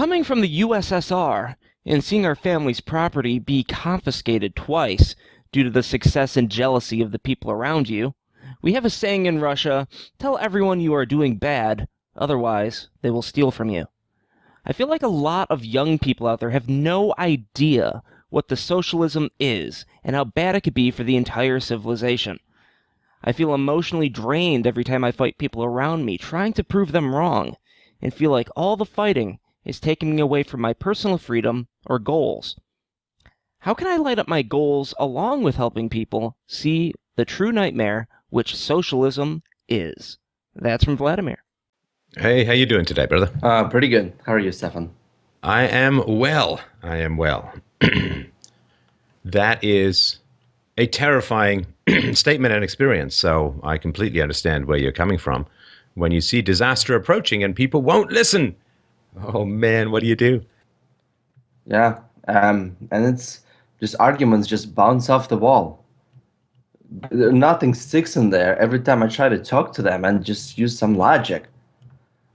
Coming from the USSR and seeing our family's property be confiscated twice due to the success and jealousy of the people around you, we have a saying in Russia, tell everyone you are doing bad, otherwise they will steal from you. I feel like a lot of young people out there have no idea what the socialism is and how bad it could be for the entire civilization. I feel emotionally drained every time I fight people around me, trying to prove them wrong, and feel like all the fighting is taking me away from my personal freedom or goals. How can I light up my goals along with helping people see the true nightmare which socialism is? That's from Vladimir. Hey, how you doing today, brother? Pretty good. How are you, Stefan? I am well. That is a terrifying statement and experience, so I completely understand where you're coming from. When you see disaster approaching and people won't listen, oh man, what do you do? Yeah, and it's just arguments just bounce off the wall. Nothing sticks in there every time I try to talk to them and just use some logic.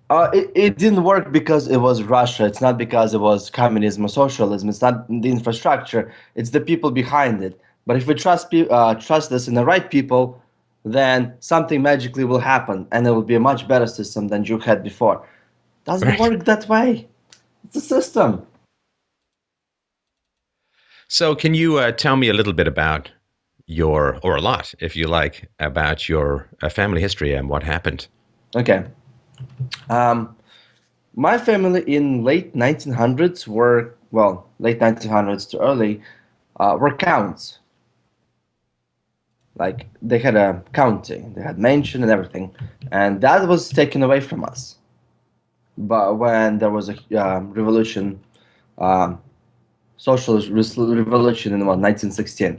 It didn't work because it was Russia. It's not because it was communism or socialism. It's not the infrastructure. It's the people behind it. But if we trust this in the right people, then something magically will happen, and it will be a much better system than you had before. Doesn't work that way. It's a system. So can you tell me a little bit about or a lot, if you like, about your family history and what happened? Okay. My family in late 1900s late 1900s to early, were counts. Like, they had a county, they had mansion and everything, and that was taken away from us. But when there was a revolution, socialist revolution in 1916,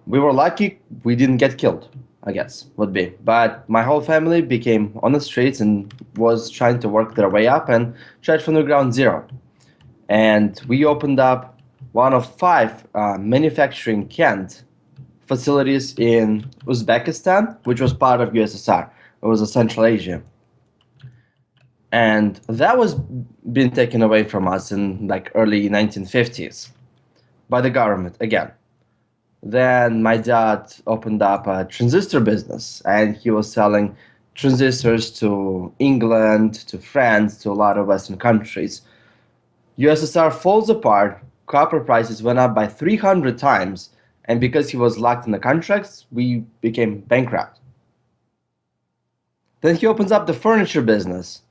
we were lucky we didn't get killed, I guess, would be. But my whole family became on the streets and was trying to work their way up and tried from the ground zero. And we opened up one of 5 manufacturing Kent facilities in Uzbekistan, which was part of USSR. It was a Central Asia. And that was being taken away from us in like early 1950s by the government again. Then my dad opened up a transistor business, and he was selling transistors to England, to France, to a lot of Western countries. USSR falls apart, copper prices went up by 300 times, and because he was locked in the contracts, we became bankrupt. Then he opens up the furniture business,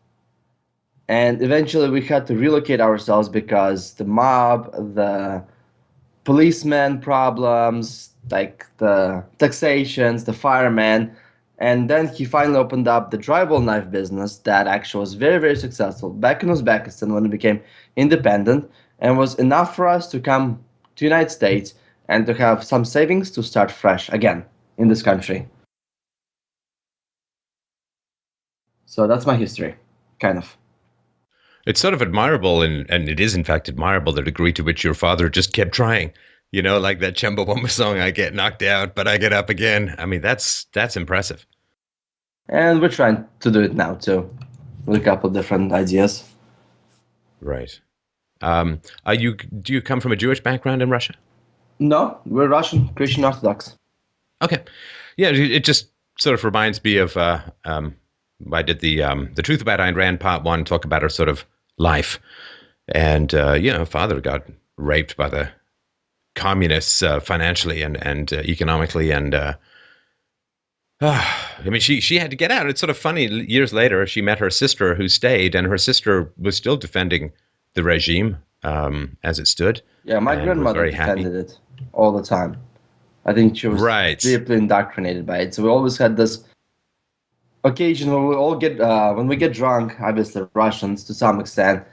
and eventually we had to relocate ourselves because the mob, the policeman problems, like the taxations, the firemen. And then he finally opened up the drywall knife business that actually was very, very successful back in Uzbekistan when it became independent, and was enough for us to come to the United States and to have some savings to start fresh again in this country. So that's my history, kind of. It's sort of admirable, and it is in fact admirable, the degree to which your father just kept trying. You know, like that Chumbawamba song, I get knocked out, but I get up again. I mean, that's impressive. And we're trying to do it now too, with a couple of different ideas. Right. Do you come from a Jewish background in Russia? No, we're Russian, Christian Orthodox. Okay. Yeah, it just sort of reminds me of, I did the Truth About Ayn Rand Part 1, talk about her sort of life. And, father got raped by the communists financially and economically. And, I mean, she had to get out. It's sort of funny. Years later, she met her sister who stayed, and her sister was still defending the regime as it stood. Yeah, my grandmother defended it all the time. I think she was deeply indoctrinated by it. So we always had this occasion where we all get, when we get drunk, obviously Russians to some extent,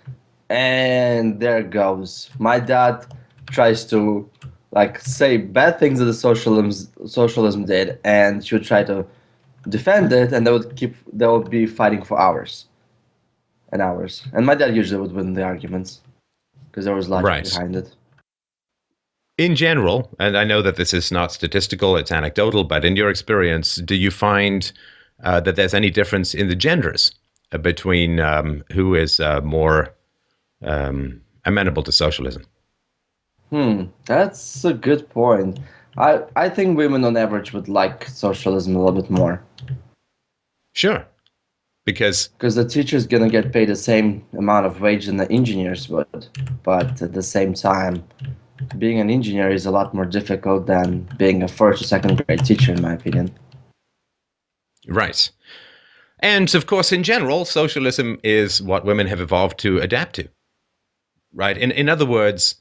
and there it goes. My dad tries to say bad things that the socialism did, and she would try to defend it, and they would be fighting for hours and hours. And my dad usually would win the arguments because there was logic behind it. In general, and I know that this is not statistical, it's anecdotal, but in your experience, do you find that there's any difference in the genders between who is more amenable to socialism. That's a good point. I think women on average would like socialism a little bit more. Sure. Because the teacher's gonna get paid the same amount of wage than the engineers would. But at the same time, being an engineer is a lot more difficult than being a first or second grade teacher, in my opinion. Right. And of course, in general, socialism is what women have evolved to adapt to. Right. In other words,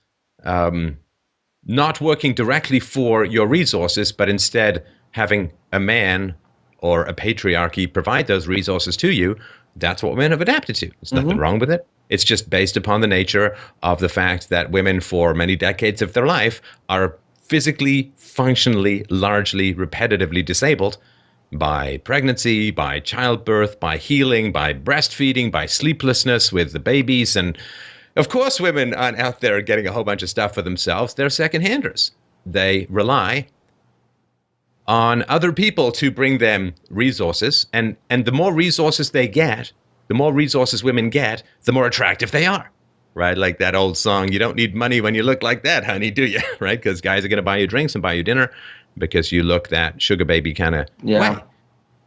not working directly for your resources, but instead having a man or a patriarchy provide those resources to you. That's what women have adapted to. There's nothing wrong with it. It's just based upon the nature of the fact that women for many decades of their life are physically, functionally, largely, repetitively disabled by pregnancy, by childbirth, by healing, by breastfeeding, by sleeplessness with the babies. And of course, women aren't out there getting a whole bunch of stuff for themselves. They're second-handers. They rely on other people to bring them resources. And the more resources they get, the more resources women get, the more attractive they are. Right? Like that old song, you don't need money when you look like that, honey, do you? Right? Because guys are going to buy you drinks and buy you dinner because you look that sugar baby kind of way.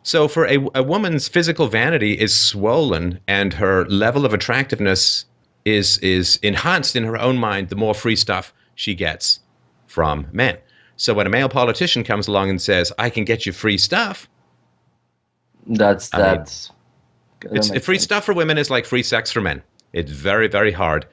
So for a woman's physical vanity is swollen and her level of attractiveness is enhanced in her own mind the more free stuff she gets from men. So when a male politician comes along and says, I can get you free stuff. That's free stuff for women is like free sex for men. It's very, very hard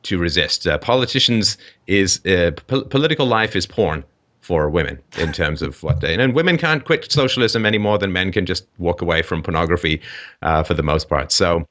to resist. Politicians political life is porn for women in terms of what they, and women can't quit socialism any more than men can just walk away from pornography for the most part. So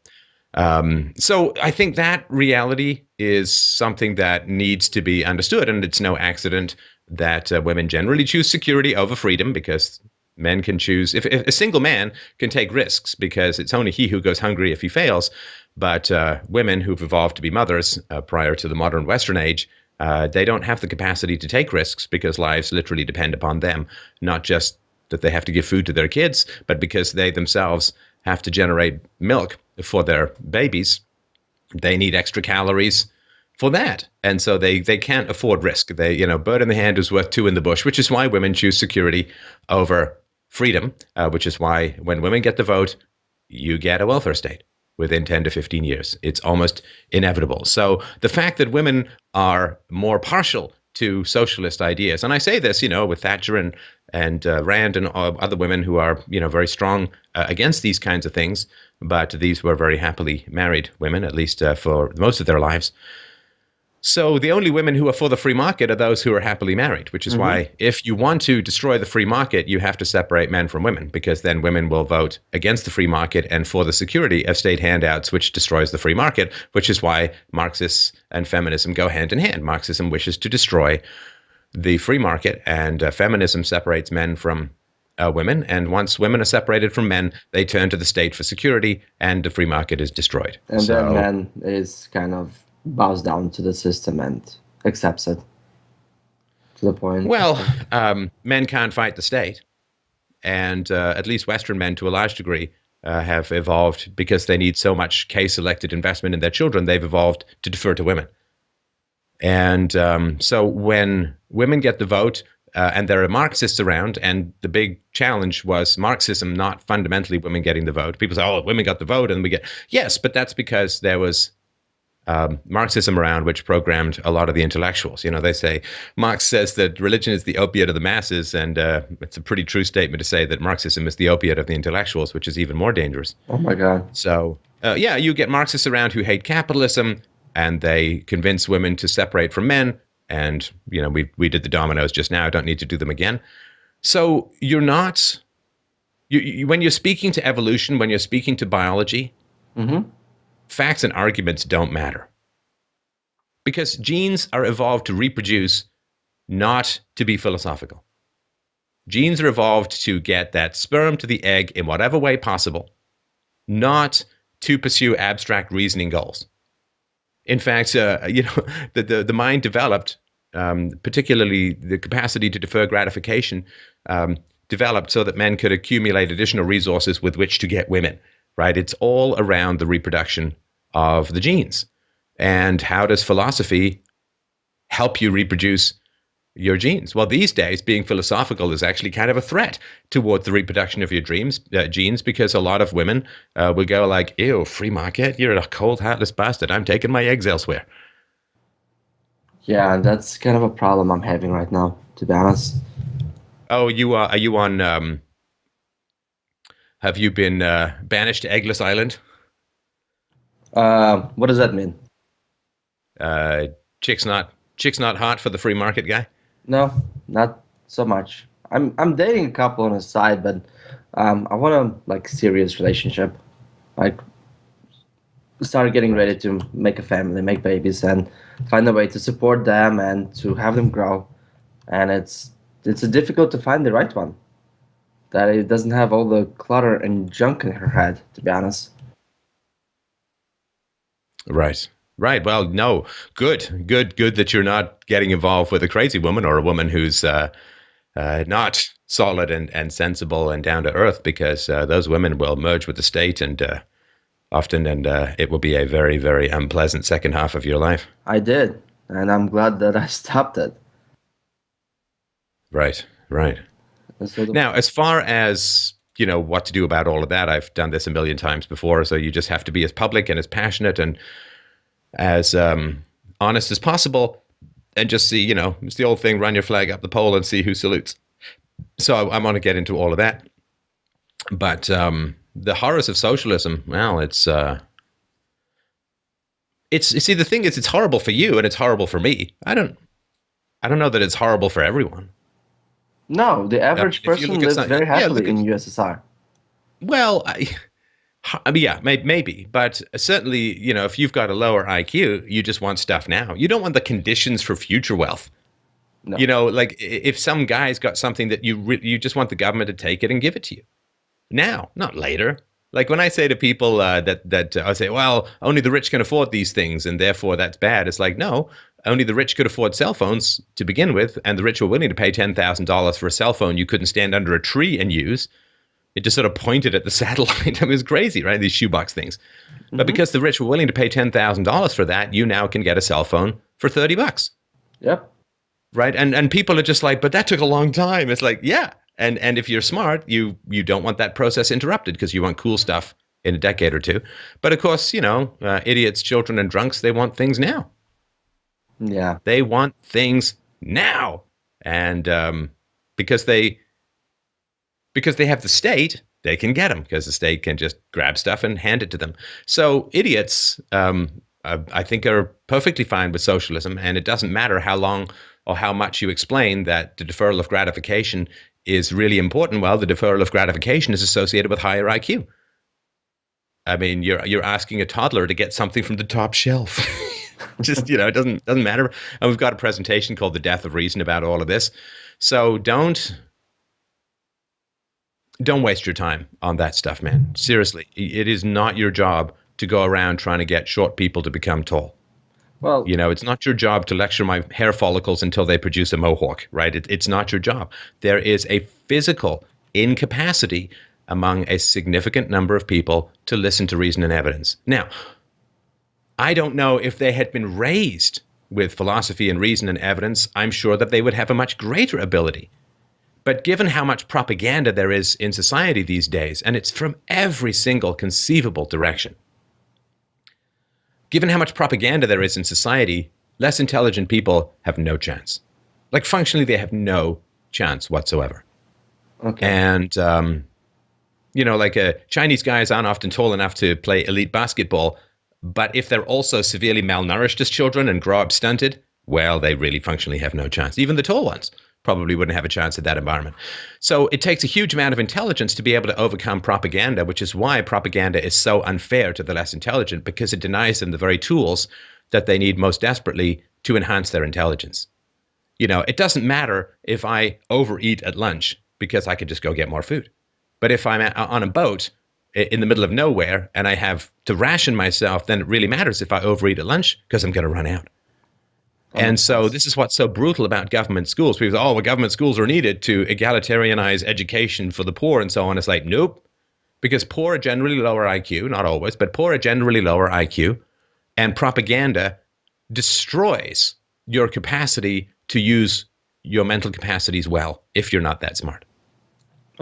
I think that reality is something that needs to be understood, and it's no accident that women generally choose security over freedom, because men can choose. If a single man can take risks, because it's only he who goes hungry if he fails. But women who've evolved to be mothers prior to the modern Western age, they don't have the capacity to take risks because lives literally depend upon them, not just that they have to give food to their kids, but because they themselves have to generate milk for their babies. They need extra calories for that. And so they can't afford risk. They, bird in the hand is worth two in the bush, which is why women choose security over freedom, which is why when women get the vote, you get a welfare state within 10 to 15 years. It's almost inevitable. So the fact that women are more partial to socialist ideas, and I say this, with Thatcher and Rand and other women who are, very strong against these kinds of things, but these were very happily married women, at least for most of their lives. So the only women who are for the free market are those who are happily married, which is why if you want to destroy the free market, you have to separate men from women, because then women will vote against the free market and for the security of state handouts, which destroys the free market, which is why Marxists and feminism go hand in hand. Marxism wishes to destroy the free market, and feminism separates men from women. And once women are separated from men, they turn to the state for security, and the free market is destroyed. And then man is kind of bows down to the system and accepts it to the point. Well, men can't fight the state. And at least Western men, to a large degree, have evolved because they need so much K-selected investment in their children. They've evolved to defer to women. And so when women get the vote, and there are Marxists around, and the big challenge was Marxism, not fundamentally women getting the vote. People say, oh, women got the vote, and we get... Yes, but that's because there was Marxism around, which programmed a lot of the intellectuals. They say, Marx says that religion is the opiate of the masses, and it's a pretty true statement to say that Marxism is the opiate of the intellectuals, which is even more dangerous. Oh my God. So, you get Marxists around who hate capitalism, and they convince women to separate from men, and, we did the dominoes just now, I don't need to do them again. So you're not, when you're speaking to evolution, when you're speaking to biology, facts and arguments don't matter, because genes are evolved to reproduce, not to be philosophical. Genes are evolved to get that sperm to the egg in whatever way possible, not to pursue abstract reasoning goals. In fact, the mind developed, particularly the capacity to defer gratification, developed so that men could accumulate additional resources with which to get women. right? It's all around the reproduction of the genes. And how does philosophy help you reproduce your genes? Well, these days, being philosophical is actually kind of a threat toward the reproduction of your genes, because a lot of women will go like, ew, free market, you're a cold, heartless bastard. I'm taking my eggs elsewhere. Yeah, and that's kind of a problem I'm having right now, to be honest. Oh, are you on, have you been banished to Eggless Island? What does that mean? Chick's not hot for the free market guy? No, not so much. I'm dating a couple on the side, but I want a like serious relationship. Like start getting ready to make a family, make babies, and find a way to support them and to have them grow. And it's difficult to find the right one that it doesn't have all the clutter and junk in her head. To be honest. Right. Right. Well, no, good that you're not getting involved with a crazy woman or a woman who's not solid and sensible and down to earth, because those women will merge with the state and often, and it will be a very, very unpleasant second half of your life. I did, and I'm glad that I stopped it. Right. Right. So Now, as far as what to do about all of that, I've done this a million times before. So you just have to be as public and as passionate and as honest as possible, and just see, it's the old thing, run your flag up the pole and see who salutes. So I'm going to get into all of that. But the horrors of socialism, well, it's see, the thing is, it's horrible for you and it's horrible for me. I don't know that it's horrible for everyone. no, the average person lives very happily in USSR. Well, I mean, yeah, maybe, but certainly, if you've got a lower IQ, you just want stuff now. You don't want the conditions for future wealth. No. Like if some guy's got something that you just want the government to take it and give it to you now, not later. Like when I say to people that I say, well, only the rich can afford these things, and therefore that's bad. It's like, no, only the rich could afford cell phones to begin with, and the rich were willing to pay $10,000 for a cell phone you couldn't stand under a tree and use. It just sort of pointed at the satellite. It was crazy, right? These shoebox things. Mm-hmm. But because the rich were willing to pay $10,000 for that, you now can get a cell phone for $30. Yep. Right? And people are just like, but that took a long time. It's like, yeah. And if you're smart, you don't want that process interrupted because you want cool stuff in a decade or two. But of course, idiots, children, and drunks, they want things now. Yeah. They want things now. And because they have the state, they can get them because the state can just grab stuff and hand it to them. So idiots, I think, are perfectly fine with socialism, and it doesn't matter how long or how much you explain that the deferral of gratification is really important. Well, the deferral of gratification is associated with higher IQ. I mean, you're asking a toddler to get something from the top shelf. Just, it doesn't matter. And we've got a presentation called The Death of Reason about all of this. So don't waste your time on that stuff, man. Seriously, it is not your job to go around trying to get short people to become tall. Well, it's not your job to lecture my hair follicles until they produce a mohawk, right? It's not your job. There is a physical incapacity among a significant number of people to listen to reason and evidence. Now, I don't know if they had been raised with philosophy and reason and evidence, I'm sure that they would have a much greater ability. But given how much propaganda there is in society these days, and it's from every single conceivable direction, given how much propaganda there is in society, less intelligent people have no chance. Like, functionally, they have no chance whatsoever. Okay. And, Chinese guys aren't often tall enough to play elite basketball, but if they're also severely malnourished as children and grow up stunted, well, they really functionally have no chance. Even the tall ones probably wouldn't have a chance at that environment. So it takes a huge amount of intelligence to be able to overcome propaganda, which is why propaganda is so unfair to the less intelligent, because it denies them the very tools that they need most desperately to enhance their intelligence. It doesn't matter if I overeat at lunch because I could just go get more food. But if I'm on a boat in the middle of nowhere and I have to ration myself, then it really matters if I overeat at lunch because I'm going to run out. And so this is what's so brutal about government schools. People say, well, government schools are needed to egalitarianize education for the poor and so on. It's like, nope. because poor are generally lower IQ, not always, but poor are generally lower IQ, and propaganda destroys your capacity to use your mental capacities well if you're not that smart.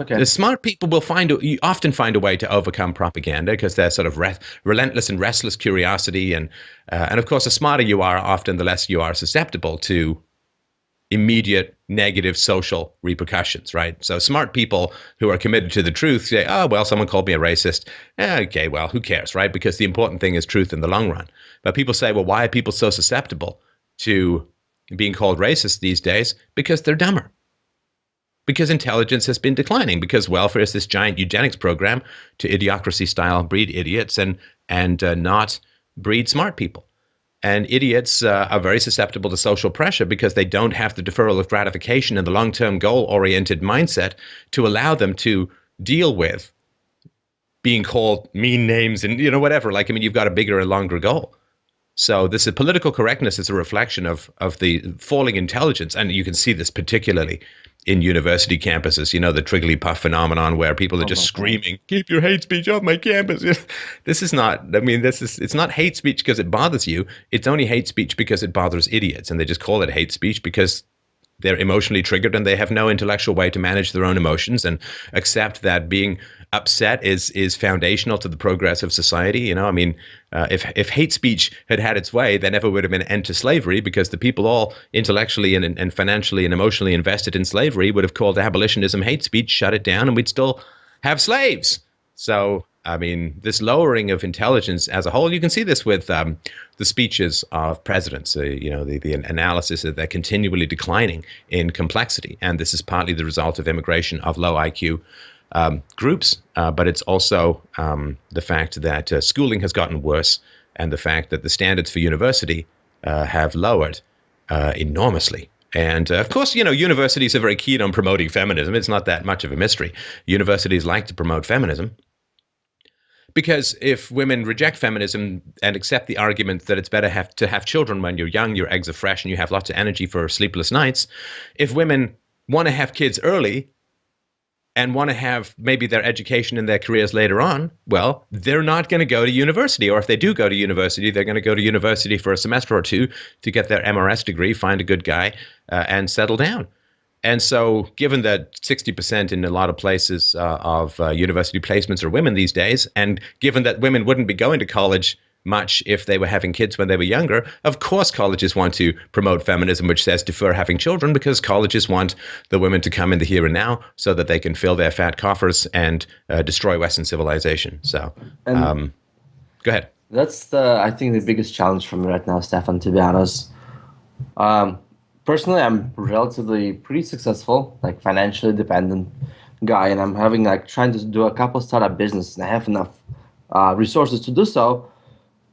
Okay. The smart people will you often find a way to overcome propaganda because they're sort of relentless and restless curiosity, and of course, the smarter you are, often the less you are susceptible to immediate negative social repercussions, right? So smart people who are committed to the truth say, oh, well, someone called me a racist. Okay, well, who cares, right? Because the important thing is truth in the long run. But people say, well, why are people so susceptible to being called racist these days? Because they're dumber. Because intelligence has been declining, because welfare is this giant eugenics program to idiocracy style breed idiots and not breed smart people. And idiots are very susceptible to social pressure because they don't have the deferral of gratification and the long-term goal-oriented mindset to allow them to deal with being called mean names and, whatever. Like, I mean, you've got a bigger and longer goal. So this political correctness is a reflection of the falling intelligence. And you can see this particularly in university campuses, the Triggly-Puff phenomenon where people are just screaming, keep your hate speech off my campus. This is not, it's not hate speech because it bothers you. It's only hate speech because it bothers idiots. And they just call it hate speech because they're emotionally triggered and they have no intellectual way to manage their own emotions and accept that being upset is foundational to the progress of society. If hate speech had its way, there never would have been an end to slavery because the people all intellectually and financially and emotionally invested in slavery would have called abolitionism hate speech, shut it down, and we'd still have slaves. So, this lowering of intelligence as a whole, you can see this with the speeches of presidents, the analysis that they're continually declining in complexity. And this is partly the result of immigration of low IQ groups, but it's also the fact that schooling has gotten worse and the fact that the standards for university have lowered enormously. And of course, universities are very keen on promoting feminism. It's not that much of a mystery. Universities like to promote feminism. Because if women reject feminism and accept the argument that it's better to have children when you're young, your eggs are fresh, and you have lots of energy for sleepless nights, if women want to have kids early and want to have maybe their education and their careers later on, well, they're not going to go to university. Or if they do go to university, they're going to go to university for a semester or two to get their MRS degree, find a good guy, and settle down. And so given that 60% in a lot of places of university placements are women these days, and given that women wouldn't be going to college much if they were having kids when they were younger, of course colleges want to promote feminism, which says defer having children, because colleges want the women to come in the here and now so that they can fill their fat coffers and destroy Western civilization. So go ahead. That's I think the biggest challenge for me right now, Stefan, to be honest. Personally, I'm relatively pretty successful, like financially dependent guy, and I'm trying to do a couple startup business, and I have enough resources to do so.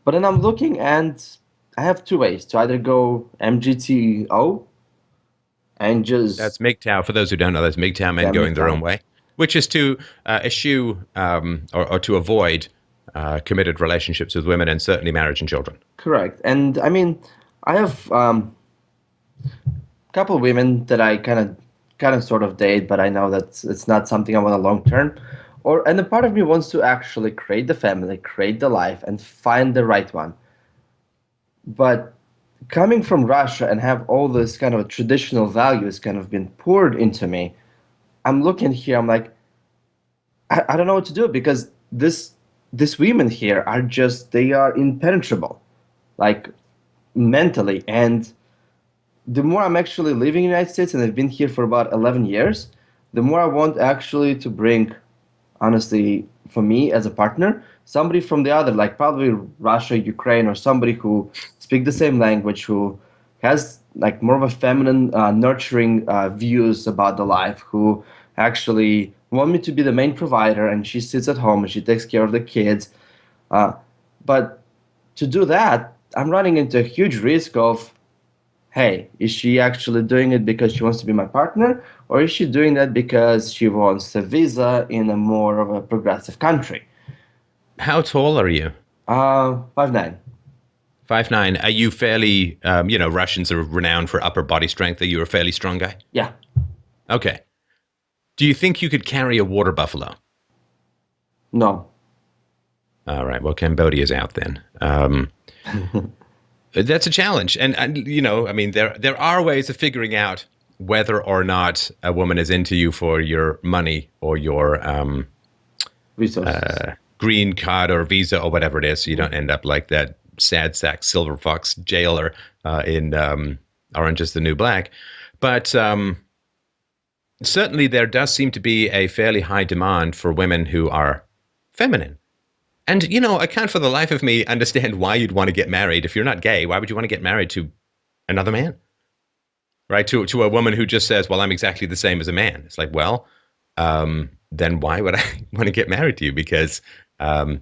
But then I'm looking, and I have two ways to either go MGTOW and just that's MGTOW. For those who don't know, that's MGTOW men going their own way, which is to eschew or to avoid committed relationships with women and certainly marriage and children. Correct. And I have couple of women that I kind of sort of date, but I know that it's not something I want a long term. And a part of me wants to actually create the family, create the life, and find the right one. But coming from Russia and have all this kind of traditional values kind of been poured into me, I'm looking here, I'm like, I don't know what to do, because these women here are they are impenetrable, like mentally. And the more I'm actually living in the United States, and I've been here for about 11 years, the more I want actually to bring, honestly, for me as a partner, somebody from the other, like probably Russia, Ukraine, or somebody who speaks the same language, who has like more of a feminine, nurturing views about the life, who actually want me to be the main provider, and she sits at home and she takes care of the kids. But to do that, I'm running into a huge risk of, hey, is she actually doing it because she wants to be my partner, or is she doing that because she wants a visa in a more of a progressive country? How tall are you? 5'9". 5'9". Are you fairly, Russians are renowned for upper body strength. Are you a fairly strong guy? Yeah. Okay. Do you think you could carry a water buffalo? No. All right. Well, Cambodia's out then. That's a challenge, and you know, I mean, there are ways of figuring out whether or not a woman is into you for your money or your Resources. green card or visa or whatever it is, so you don't end up like that sad sack silver fox jailer in Orange is the New Black. But certainly there does seem to be a fairly high demand for women who are feminine. And, you know, I can't for the life of me understand why you'd want to get married. If you're not gay, why would you want to get married to another man? Right? To a woman who just says, well, I'm exactly the same as a man. It's like, well, then why would I want to get married to you? Because, and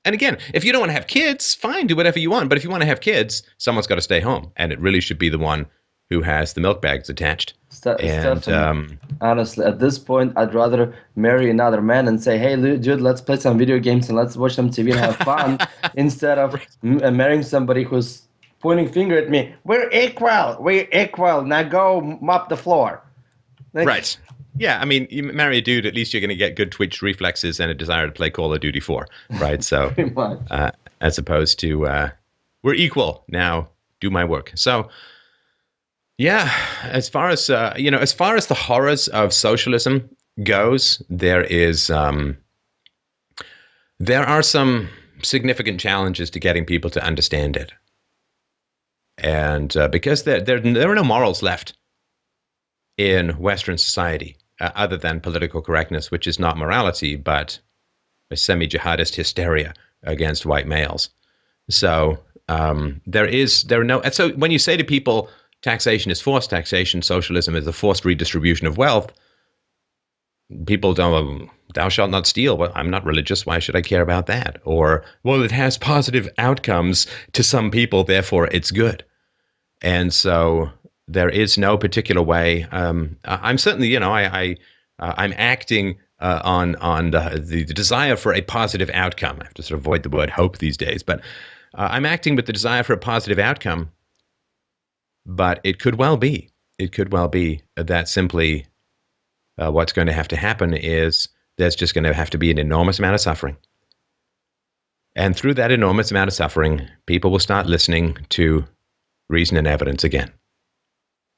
again, if you don't want to have kids, fine, do whatever you want. But if you want to have kids, someone's got to stay home. And it really should be the one who has the milk bags attached. Stefan, honestly, at this point, I'd rather marry another man and say, "Hey, dude, let's play some video games and let's watch some TV and have fun," instead of marrying somebody who's pointing finger at me. We're equal. We're equal. Now go mop the floor. Like, right. Yeah, I mean, you marry a dude, at least you're going to get good twitch reflexes and a desire to play Call of Duty 4, right? So, pretty much. as opposed to, we're equal, now do my work. So, yeah, as far as, as far as the horrors of socialism goes, there are some significant challenges to getting people to understand it. And because there are no morals left in Western society, other than political correctness, which is not morality, but a semi-jihadist hysteria against white males. So so when you say to people, taxation is forced taxation, socialism is a forced redistribution of wealth, people don't, thou shalt not steal. Well, I'm not religious. Why should I care about that? Or, well, it has positive outcomes to some people, therefore it's good. And so there is no particular way. I'm certainly, I'm acting on the desire for a positive outcome. I have to sort of avoid the word hope these days, but I'm acting with the desire for a positive outcome. But it could well be that simply what's going to have to happen is there's just going to have to be an enormous amount of suffering. And through that enormous amount of suffering, people will start listening to reason and evidence again.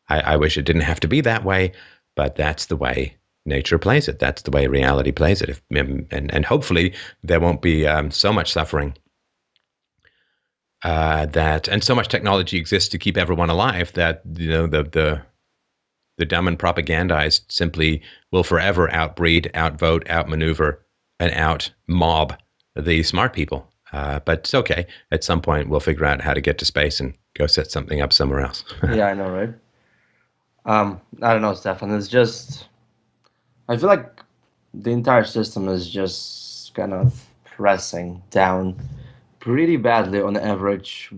I wish it didn't have to be that way, but that's the way nature plays it. That's the way reality plays it. And hopefully there won't be so much suffering and so much technology exists to keep everyone alive that the dumb and propagandized simply will forever outbreed, outvote, outmaneuver, and outmob the smart people. But it's okay. At some point, we'll figure out how to get to space and go set something up somewhere else. Yeah, I know, right? I don't know, Stefan. It's just, I feel like the entire system is just kind of pressing down pretty badly on average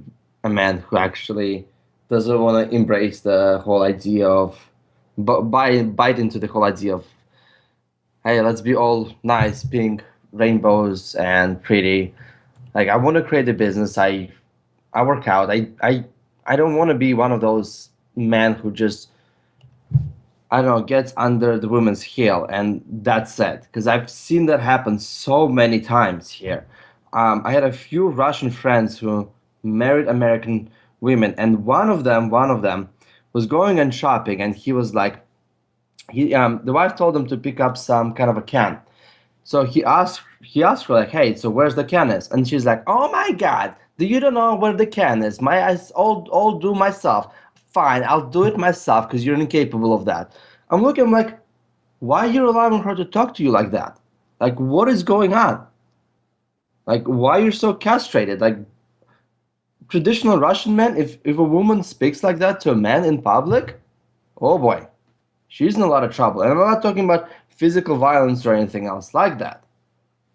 a man who actually doesn't want to embrace the whole idea of, bite into the whole idea of, hey, let's be all nice, pink, rainbows, and pretty. Like, I want to create a business. I work out. I don't want to be one of those men who just, I don't know, gets under the woman's heel and that's it. Because I've seen that happen so many times here. I had a few Russian friends who married American women, and one of them was going and shopping, and he was like, the wife told him to pick up some kind of a can. So he asked her like, hey, so where's the can is? And she's like, oh my God, you don't know where the can is. I'll do myself. Fine, I'll do it myself because you're incapable of that. I'm like, why are you allowing her to talk to you like that? Like, what is going on? Like, why you're so castrated? Like, traditional Russian men, if a woman speaks like that to a man in public, oh boy, she's in a lot of trouble. And I'm not talking about physical violence or anything else like that.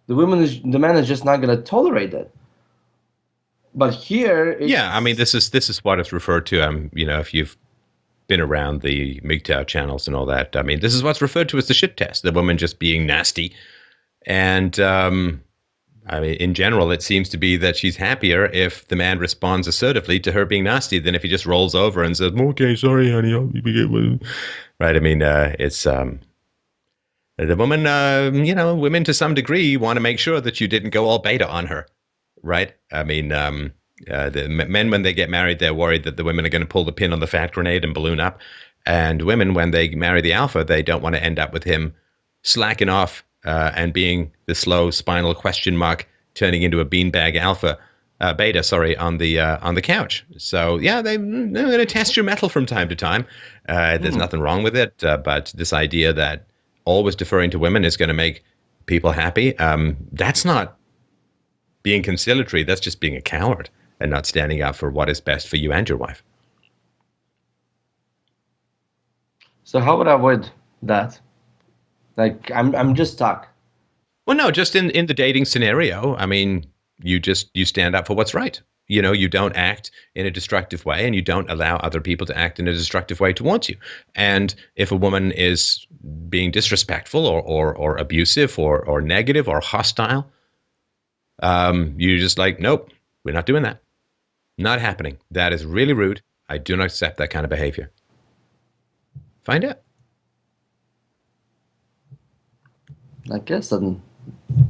The man is just not going to tolerate it. But here, yeah, I mean, this is what it's referred to. If you've been around the MGTOW channels and all that, I mean, this is what's referred to as the shit test. The woman just being nasty, and I mean, in general, it seems to be that she's happier if the man responds assertively to her being nasty than if he just rolls over and says, "Okay, sorry, honey, I'll be good." Right? I mean, it's The woman, women to some degree want to make sure that you didn't go all beta on her, right? I mean, the men, when they get married, they're worried that the women are going to pull the pin on the fat grenade and balloon up. And women, when they marry the alpha, they don't want to end up with him slacking off and being the slow spinal question mark, turning into a beanbag alpha. Beta, sorry, on the couch. So yeah, they're going to test your metal from time to time. There's nothing wrong with it, but this idea that always deferring to women is going to make people happy, that's not being conciliatory. That's just being a coward and not standing up for what is best for you and your wife. So how would I avoid that? Like, I'm just stuck. Well, no, just in the dating scenario, I mean, you stand up for what's right. You don't act in a destructive way, and you don't allow other people to act in a destructive way towards you. And if a woman is being disrespectful or abusive or negative or hostile, you're just like, nope, we're not doing that. Not happening. That is really rude. I do not accept that kind of behavior. Find out. I guess that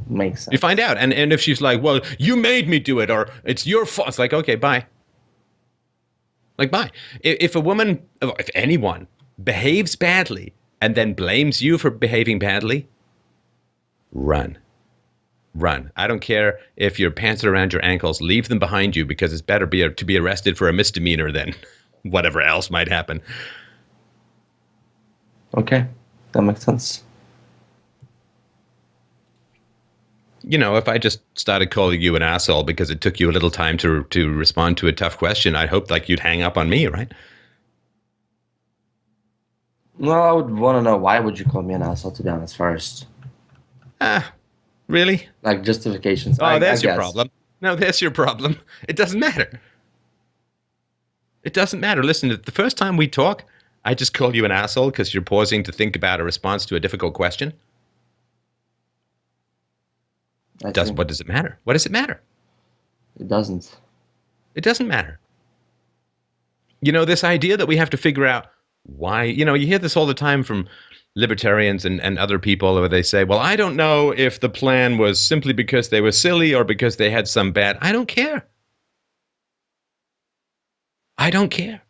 makes sense. You find out. And if she's like, well, you made me do it, or it's your fault, it's like, okay, bye. Like, bye. If a woman, if anyone behaves badly and then blames you for behaving badly, run. Run. I don't care if your pants are around your ankles. Leave them behind you, because it's better to be arrested for a misdemeanor than whatever else might happen. Okay, that makes sense. If I just started calling you an asshole because it took you a little time to respond to a tough question, I hope you'd hang up on me, right? Well, I would want to know, why would you call me an asshole, to be honest, first? Really? Like, justifications. Oh, that's your problem. No, that's your problem. It doesn't matter. It doesn't matter. Listen, the first time we talk, I just call you an asshole because you're pausing to think about a response to a difficult question. What does it matter? What does it matter? It doesn't. It doesn't matter. This idea that we have to figure out why, you hear this all the time from libertarians and other people where they say, well, I don't know if the plan was simply because they were silly or because they had some bad. I don't care. I don't care.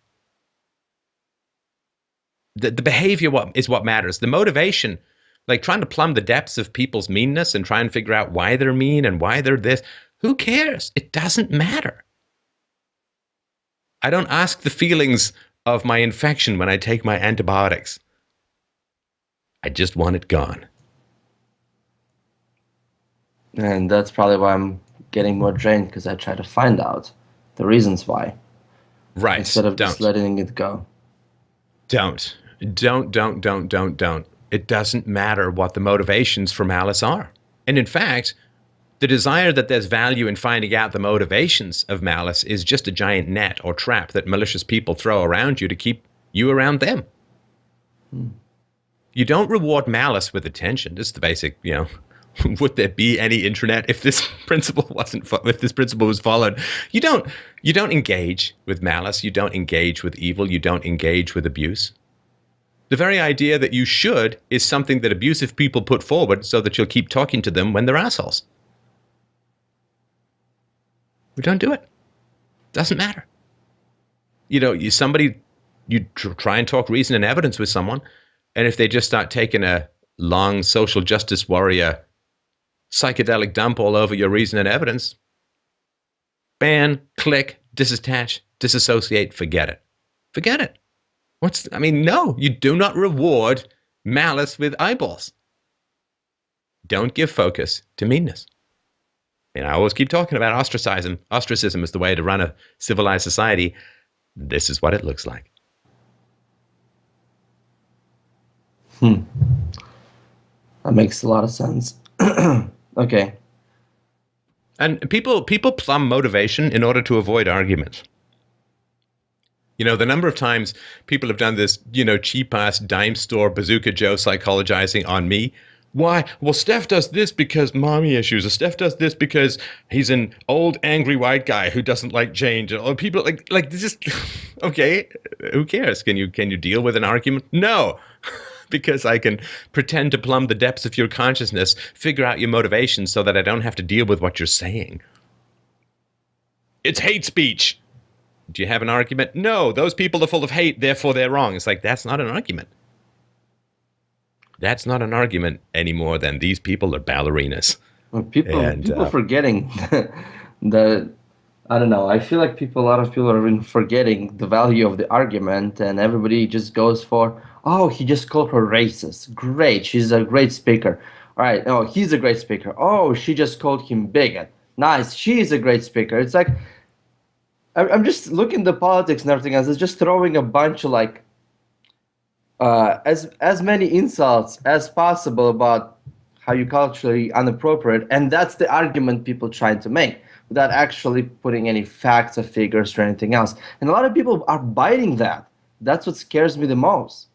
The behavior is what matters. The motivation, like trying to plumb the depths of people's meanness and try and figure out why they're mean and why they're this. Who cares? It doesn't matter. I don't ask the feelings of my infection when I take my antibiotics. I just want it gone. And that's probably why I'm getting more drained, because I try to find out the reasons why. Right. Instead of just letting it go. Don't. It doesn't matter what the motivations for malice are. And in fact, the desire that there's value in finding out the motivations of malice is just a giant net or trap that malicious people throw around you to keep you around them. You don't reward malice with attention. This is the basic, would there be any internet if this principle was followed? You don't engage with malice. You don't engage with evil. You don't engage with abuse. The very idea that you should is something that abusive people put forward so that you'll keep talking to them when they're assholes. We don't do it. Doesn't matter. You try and talk reason and evidence with someone, and if they just start taking a long social justice warrior psychedelic dump all over your reason and evidence, ban, click, disattach, disassociate, forget it. Forget it. No, you do not reward malice with eyeballs. Don't give focus to meanness. And I always keep talking about ostracism. Ostracism is the way to run a civilized society. This is what it looks like. That makes a lot of sense. Okay. And people plumb motivation in order to avoid arguments. The number of times people have done this, cheap-ass dime store bazooka Joe psychologizing on me. Why? Well, Steph does this because mommy issues. Or Steph does this because he's an old, angry white guy who doesn't like change. Or people like this is okay. Who cares? Can you deal with an argument? No. because I can pretend to plumb the depths of your consciousness, figure out your motivations so that I don't have to deal with what you're saying. It's hate speech. Do you have an argument? No, those people are full of hate, therefore they're wrong. It's like, that's not an argument. That's not an argument any more than these people are ballerinas. Well, people forgetting that, I don't know. I feel like a lot of people are forgetting the value of the argument, and everybody just goes for, oh, he just called her racist. Great, she's a great speaker. All right, oh, he's a great speaker. Oh, she just called him bigot. Nice, she's a great speaker. It's like, I'm just looking at the politics and everything else. It's just throwing a bunch of like, as many insults as possible about how you culturally inappropriate, and that's the argument people trying to make without actually putting any facts or figures or anything else. And a lot of people are biting that. That's what scares me the most.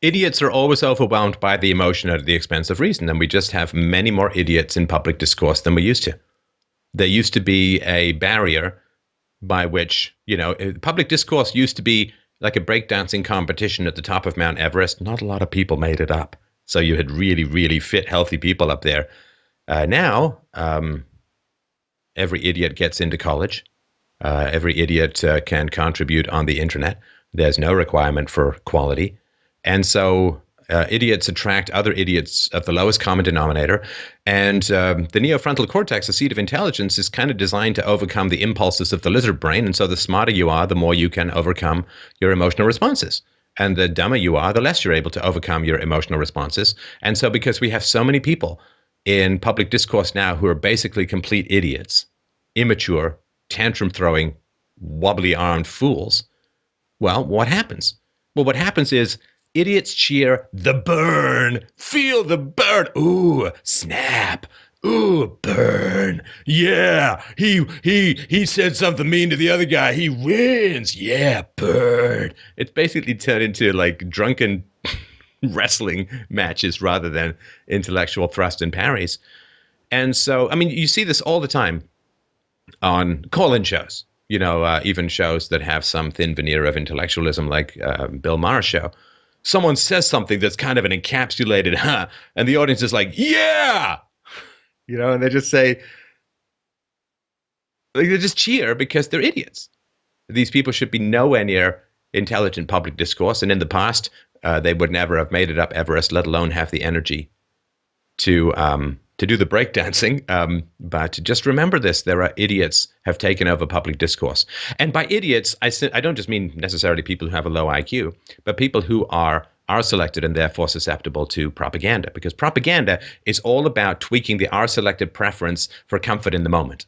Idiots are always overwhelmed by the emotion at the expense of reason, and we just have many more idiots in public discourse than we used to. There used to be a barrier by which, public discourse used to be like a breakdancing competition at the top of Mount Everest. Not a lot of people made it up. So you had really, really fit, healthy people up there. Now, every idiot gets into college. Every idiot can contribute on the internet. There's no requirement for quality. And so idiots attract other idiots of the lowest common denominator. And the neofrontal cortex, the seat of intelligence, is kind of designed to overcome the impulses of the lizard brain. And so the smarter you are, the more you can overcome your emotional responses. And the dumber you are, the less you're able to overcome your emotional responses. And so because we have so many people in public discourse now who are basically complete idiots, immature, tantrum-throwing, wobbly-armed fools, well, what happens? Well, what happens is idiots cheer the burn. Feel the burn. Ooh, snap. Ooh, burn. Yeah, he said something mean to the other guy. He wins. Yeah, burn. It's basically turned into like drunken wrestling matches rather than intellectual thrust and parries. And so, I mean, you see this all the time on call-in shows, even shows that have some thin veneer of intellectualism like Bill Maher's show. Someone says something that's kind of an encapsulated, and the audience is like, yeah! And they just say, like, they just cheer because they're idiots. These people should be nowhere near intelligent public discourse, and in the past, they would never have made it up Everest, let alone have the energy to do the breakdancing. But just remember this: there are idiots have taken over public discourse, and by idiots, I don't just mean necessarily people who have a low IQ, but people who are R-selected and therefore susceptible to propaganda, because propaganda is all about tweaking the R-selected preference for comfort in the moment.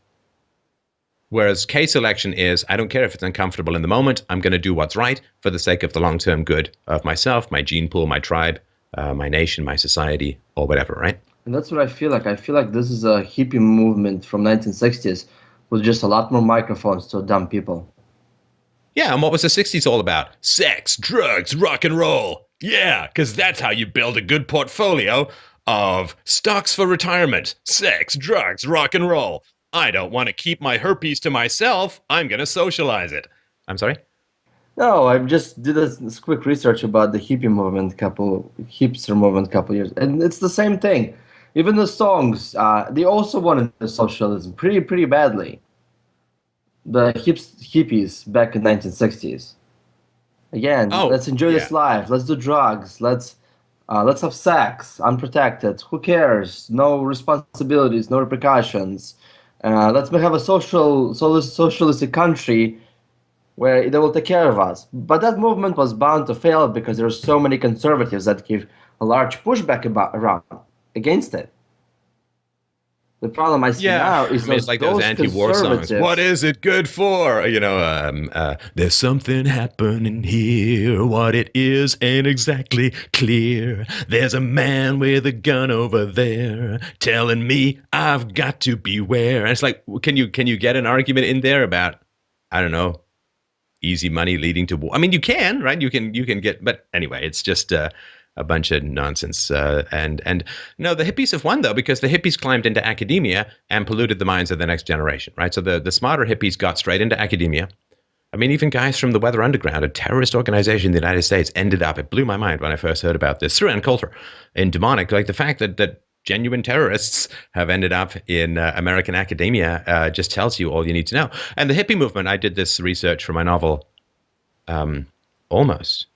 Whereas K-selection is, I don't care if it's uncomfortable in the moment, I'm going to do what's right for the sake of the long-term good of myself, my gene pool, my tribe, my nation, my society, or whatever, right? And that's what I feel like. I feel like this is a hippie movement from 1960s with just a lot more microphones to dumb people. Yeah, and what was the 60s all about? Sex, drugs, rock and roll. Yeah, because that's how you build a good portfolio of stocks for retirement. Sex, drugs, rock and roll. I don't want to keep my herpes to myself. I'm going to socialize it. I'm sorry? No, I just did this quick research about the hipster movement a couple years, and it's the same thing. Even the songs, they also wanted the socialism pretty badly. The hippies back in 1960s. Again, let's enjoy this life. Let's do drugs. Let's have sex, unprotected. Who cares? No responsibilities, no repercussions. Let's have a socialistic country where they will take care of us. But that movement was bound to fail because there are so many conservatives that give a large pushback around against it. The problem I see now is it's like those anti-war songs. What is it good for? There's something happening here. What it is ain't exactly clear. There's a man with a gun over there telling me I've got to beware. And it's like, can you get an argument in there about, I don't know, easy money leading to war? I mean, you can, right? You can get, but anyway, it's just a bunch of nonsense. And no, the hippies have won, though, because the hippies climbed into academia and polluted the minds of the next generation, right? So the smarter hippies got straight into academia. I mean, even guys from the Weather Underground, a terrorist organization in the United States, ended up, it blew my mind when I first heard about this, through Ann Coulter, in demonic. Like the fact that genuine terrorists have ended up in American academia just tells you all you need to know. And the hippie movement, I did this research for my novel, Almost.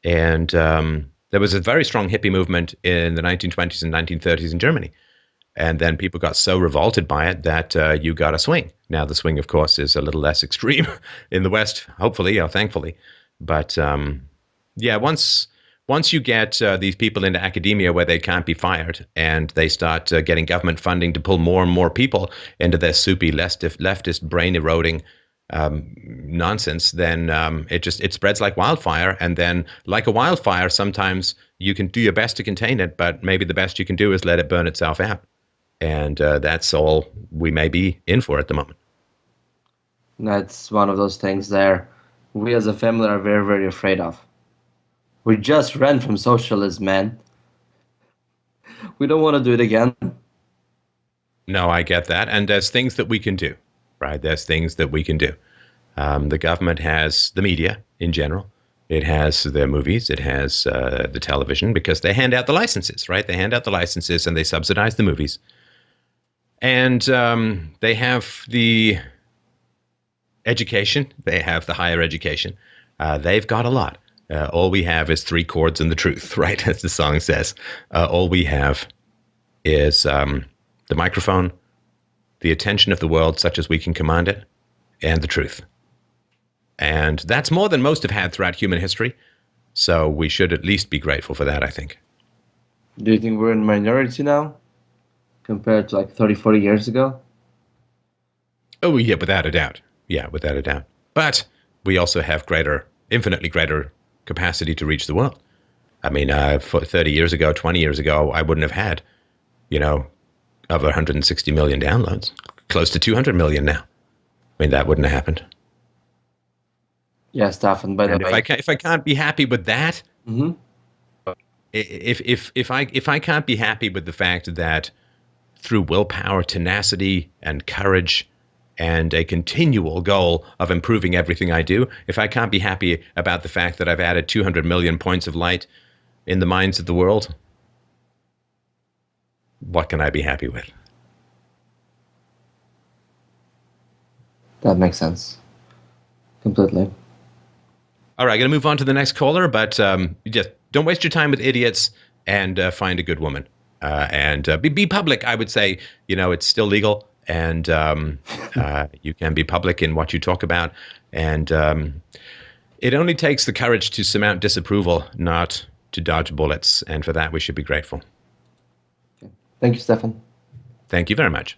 And there was a very strong hippie movement in the 1920s and 1930s in Germany. And then people got so revolted by it that you got a swing. Now, the swing, of course, is a little less extreme in the West, hopefully or thankfully. But yeah, once you get these people into academia where they can't be fired and they start getting government funding to pull more and more people into their soupy leftist brain eroding nonsense, then it spreads like wildfire. And then, like a wildfire, sometimes you can do your best to contain it, but maybe the best you can do is let it burn itself out. And that's all we may be in for at the moment. That's one of those things there we as a family are very, very afraid of. We just ran from socialism, man. We don't want to do it again. No, I get that. And there's things that we can do, right? There's things that we can do. The government has the media in general. It has the movies. It has the television, because they hand out the licenses, right? They hand out the licenses and they subsidize the movies. And they have the education. They have the higher education. They've got a lot. All we have is 3 chords and the truth, right? As the song says. All we have is the microphone, the attention of the world such as we can command it, and the truth. And that's more than most have had throughout human history. So we should at least be grateful for that, I think. Do you think we're in minority now compared to like 30, 40 years ago? Oh, yeah, without a doubt. Yeah, without a doubt. But we also have infinitely greater capacity to reach the world. I mean, 30 years ago, 20 years ago, I wouldn't have had, over 160 million downloads. Close to 200 million now. I mean, that wouldn't have happened. Yeah, Stefan, by the way. If I can't be happy with that, Mm-hmm. if I can't be happy with the fact that through willpower, tenacity, and courage, and a continual goal of improving everything I do, if I can't be happy about the fact that I've added 200 million points of light in the minds of the world, what can I be happy with? That makes sense. Completely. All right, I'm going to move on to the next caller, but just don't waste your time with idiots, and find a good woman. And be public, I would say. It's still legal, and you can be public in what you talk about. And it only takes the courage to surmount disapproval, not to dodge bullets. And for that, we should be grateful. Thank you, Stefan. Thank you very much.